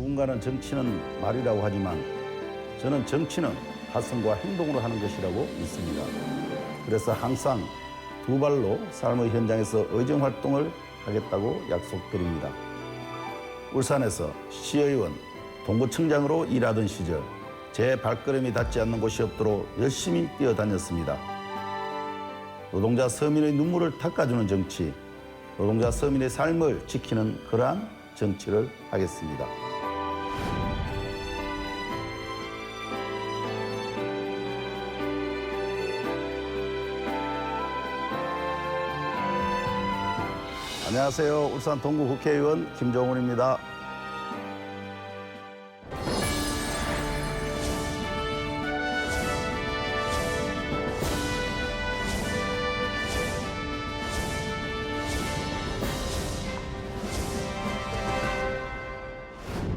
누군가는 정치는 말이라고 하지만 저는 정치는 가슴과 행동으로 하는 것이라고 믿습니다. 그래서 항상 두 발로 삶의 현장에서 의정활동을 하겠다고 약속드립니다. 울산에서 시의원, 동구청장으로 일하던 시절 제 발걸음이 닿지 않는 곳이 없도록 열심히 뛰어다녔습니다. 노동자 서민의 눈물을 닦아주는 정치, 노동자 서민의 삶을 지키는 그러한 정치를 하겠습니다. 안녕하세요. 울산 동구 국회의원 김종훈입니다.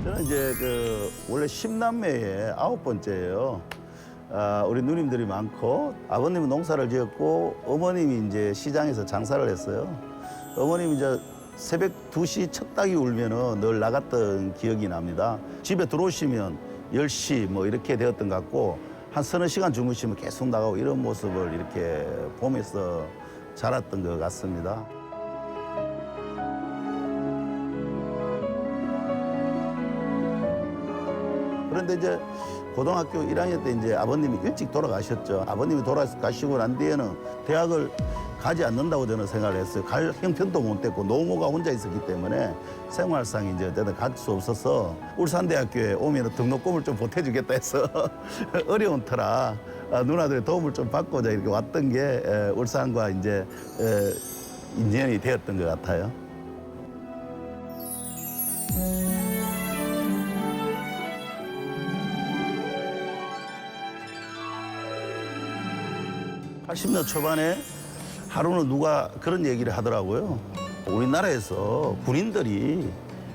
저는 이제 원래 10남매의 9번째예요. 우리 누님들이 많고 아버님은 농사를 지었고 어머님이 이제 시장에서 장사를 했어요. 어머님이 이제 새벽 2시 첫 닭이 울면은 늘 나갔던 기억이 납니다. 집에 들어오시면 10시 뭐 이렇게 되었던 것 같고 한 서너 시간 주무시면 계속 나가고 이런 모습을 이렇게 보면서 자랐던 것 같습니다. 그런데 이제 고등학교 1학년 때 이제 아버님이 일찍 돌아가셨죠. 아버님이 돌아가시고 난 뒤에는 대학을 가지 않는다고 저는 생각을 했어요. 갈 형편도 못 됐고 노모가 혼자 있었기 때문에 생활상 이제 어쨌든 갈 수 없어서 울산대학교에 오면 등록금을 좀 보태주겠다 해서 어려운 터라 누나들의 도움을 좀 받고자 이렇게 왔던 게 울산과 이제 인연이 되었던 것 같아요. (80년) 초반에 하루는 누가 그런 얘기를 하더라고요. 우리나라에서 군인들이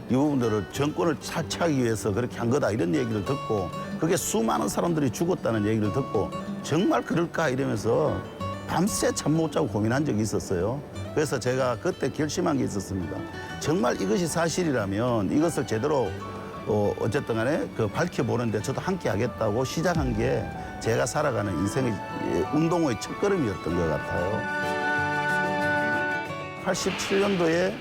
이 부분들을 정권을 차지하기 위해서 그렇게 한 거다 이런 얘기를 듣고 그게 수많은 사람들이 죽었다는 얘기를 듣고 정말 그럴까 이러면서 밤새 잠 못 자고 고민한 적이 있었어요. 그래서 제가 그때 결심한 게 있었습니다. 정말 이것이 사실이라면 이것을 제대로 어쨌든 간에 밝혀보는데 저도 함께 하겠다고 시작한 게 제가 살아가는 인생의 운동의 첫걸음이었던 것 같아요. 87년도에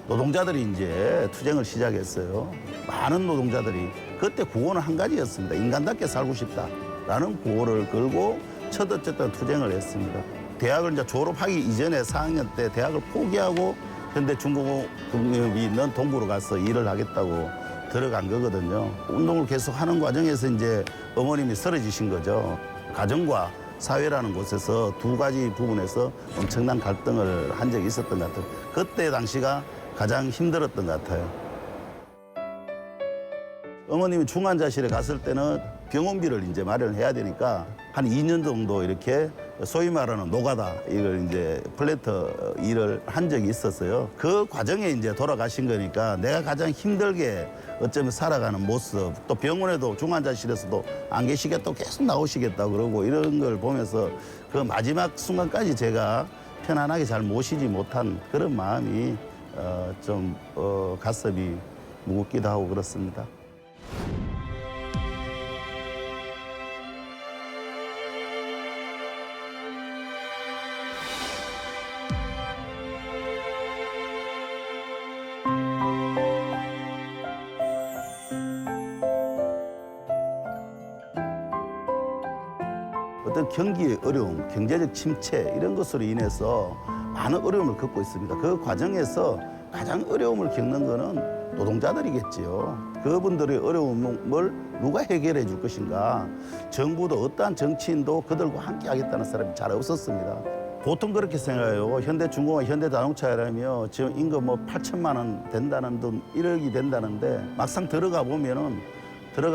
노동자들이 이제 투쟁을 시작했어요. 많은 노동자들이 그때 구호는 한 가지였습니다. 인간답게 살고 싶다라는 구호를 걸고 첫 어쨌든 투쟁을 했습니다. 대학을 이제 졸업하기 이전에 4학년 때 대학을 포기하고 현대중공업이 있는 동구로 가서 일을 하겠다고 들어간 거거든요. 운동을 계속 하는 과정에서 이제 어머님이 쓰러지신 거죠. 가정과 사회라는 곳에서 두 가지 부분에서 엄청난 갈등을 한 적이 있었던 것 같아요. 그때 당시가 가장 힘들었던 것 같아요. 어머님이 중환자실에 갔을 때는 병원비를 이제 마련을 해야 되니까 한 2년 정도 이렇게 소위 말하는 노가다 이걸 이제 플랜터 일을 한 적이 있었어요. 그 과정에 이제 돌아가신 거니까 내가 가장 힘들게 어쩌면 살아가는 모습, 또 병원에도 중환자실에서도 안 계시겠다고 계속 나오시겠다고 그러고 이런 걸 보면서 그 마지막 순간까지 제가 편안하게 잘 모시지 못한 그런 마음이 좀 가슴이 무겁기도 하고 그렇습니다. 어떤 경기의 어려움, 경제적 침체 이런 것으로 인해서 많은 어려움을 겪고 있습니다. 그 과정에서 가장 어려움을 겪는 거는 노동자들이겠지요. 그분들의 어려움을 누가 해결해 줄 것인가. 정부도 어떠한 정치인도 그들과 함께 하겠다는 사람이 잘 없었습니다. 보통 그렇게 생각해요. 현대중공업, 현대자동차라며 지금 임금 8천만 원 된다는 등 1억이 된다는데 막상 들어가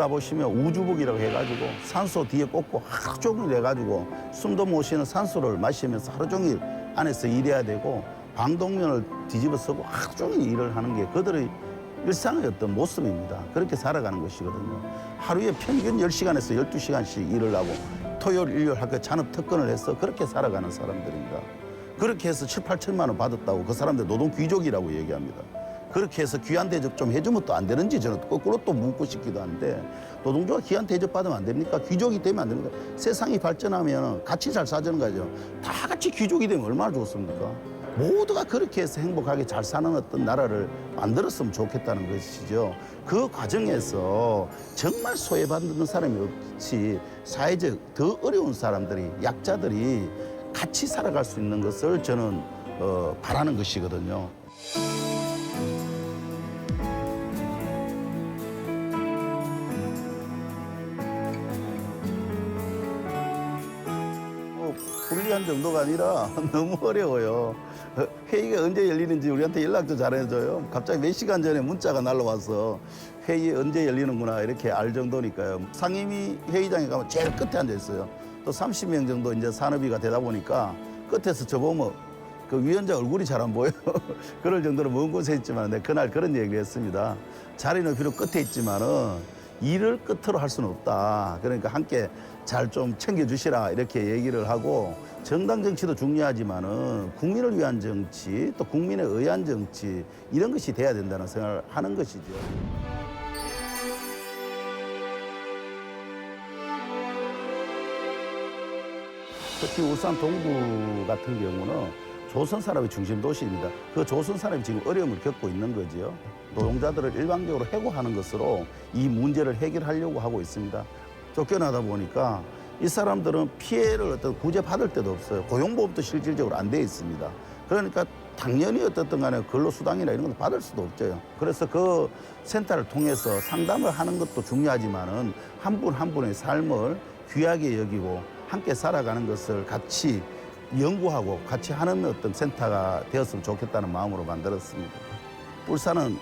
보시면 우주복이라고 해가지고 산소 뒤에 꽂고 하루 종일 해가지고 숨도 못 쉬는 산소를 마시면서 하루 종일 안에서 일해야 되고 방독면을 뒤집어 쓰고 하루 종일 일을 하는 게 그들의 일상의 어떤 모습입니다. 그렇게 살아가는 것이거든요. 하루에 평균 10시간에서 12시간씩 일을 하고 토요일, 일요일 학교 잔업 특근을 해서 그렇게 살아가는 사람들입니다. 그렇게 해서 7, 8천만 원 받았다고 그 사람들 노동 귀족이라고 얘기합니다. 그렇게 해서 귀한 대접 좀 해주면 또 안 되는지 저는 거꾸로 또 묻고 싶기도 한데 노동조가 귀한 대접 받으면 안 됩니까? 귀족이 되면 안 됩니까? 세상이 발전하면 같이 잘 사는 거죠. 다 같이 귀족이 되면 얼마나 좋습니까? 모두가 그렇게 해서 행복하게 잘 사는 어떤 나라를 만들었으면 좋겠다는 것이죠. 그 과정에서 정말 소외받는 사람이 없이 사회적 더 어려운 사람들이 약자들이 같이 살아갈 수 있는 것을 저는 바라는 것이거든요. 불리한 정도가 아니라 너무 어려워요. 회의가 언제 열리는지 우리한테 연락도 잘해줘요. 갑자기 몇 시간 전에 문자가 날라와서 회의 언제 열리는구나 이렇게 알 정도니까요. 상임위 회의장에 가면 제일 끝에 앉아 있어요. 또 30명 정도 이제 산업위가 되다 보니까 끝에서 저보면 그 위원장 얼굴이 잘 안 보여요. 그럴 정도로 먼 곳에 있지만 네, 그날 그런 얘기를 했습니다. 자리는 비록 끝에 있지만은 일을 끝으로 할 수는 없다. 그러니까 함께 잘 좀 챙겨주시라 이렇게 얘기를 하고 정당 정치도 중요하지만은 국민을 위한 정치 또 국민에 의한 정치 이런 것이 돼야 된다는 생각을 하는 것이죠. 특히 울산 동구 같은 경우는 조선 산업의 중심 도시입니다. 그 조선 산업이 지금 어려움을 겪고 있는 거지요. 노동자들을 일방적으로 해고하는 것으로 이 문제를 해결하려고 하고 있습니다. 쫓겨나다 보니까 이 사람들은 피해를 어떤 구제 받을 데도 없어요. 고용보험도 실질적으로 안 돼 있습니다. 그러니까 당연히 어떻든 간에 근로수당이나 이런 것도 받을 수도 없죠. 그래서 그 센터를 통해서 상담을 하는 것도 중요하지만은 한 분 한 분의 삶을 귀하게 여기고 함께 살아가는 것을 같이 연구하고 같이 하는 어떤 센터가 되었으면 좋겠다는 마음으로 만들었습니다. 울산은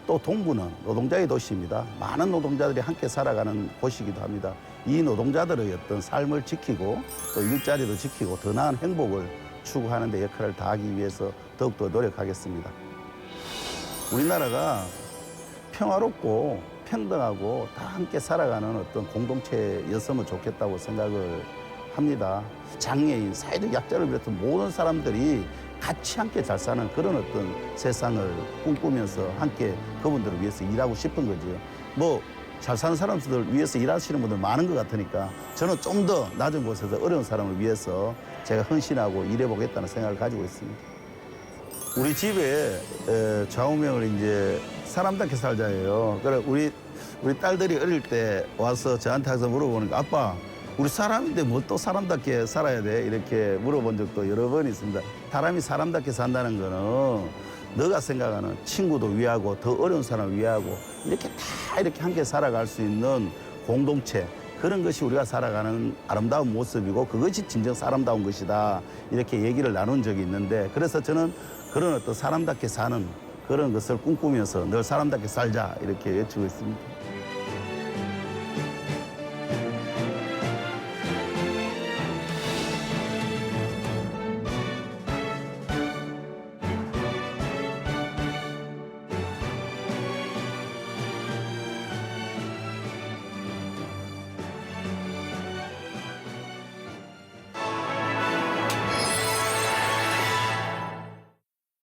또 동구는 노동자의 도시입니다. 많은 노동자들이 함께 살아가는 곳이기도 합니다. 이 노동자들의 어떤 삶을 지키고 또 일자리도 지키고 더 나은 행복을 추구하는 데 역할을 다하기 위해서 더욱더 노력하겠습니다. 우리나라가 평화롭고 평등하고 다 함께 살아가는 어떤 공동체였으면 좋겠다고 생각을 합니다. 장애인, 사회적 약자를 비롯한 모든 사람들이 같이 함께 잘 사는 그런 어떤 세상을 꿈꾸면서 함께 그분들을 위해서 일하고 싶은 거죠. 뭐 잘 사는 사람들 위해서 일하시는 분들 많은 것 같으니까 저는 좀 더 낮은 곳에서 어려운 사람을 위해서 제가 헌신하고 일해보겠다는 생각을 가지고 있습니다. 우리 집에 좌우명을 이제 사람답게 살자예요. 그래 우리 딸들이 어릴 때 와서 저한테 항상 물어보니까 아빠 우리 사람인데 뭐 또 사람답게 살아야 돼? 이렇게 물어본 적도 여러 번 있습니다. 사람이 사람답게 산다는 거는 너가 생각하는 친구도 위하고 더 어려운 사람을 위하고 이렇게 다 이렇게 함께 살아갈 수 있는 공동체 그런 것이 우리가 살아가는 아름다운 모습이고 그것이 진정 사람다운 것이다. 이렇게 얘기를 나눈 적이 있는데 그래서 저는 그런 어떤 사람답게 사는 그런 것을 꿈꾸면서 늘 사람답게 살자 이렇게 외치고 있습니다.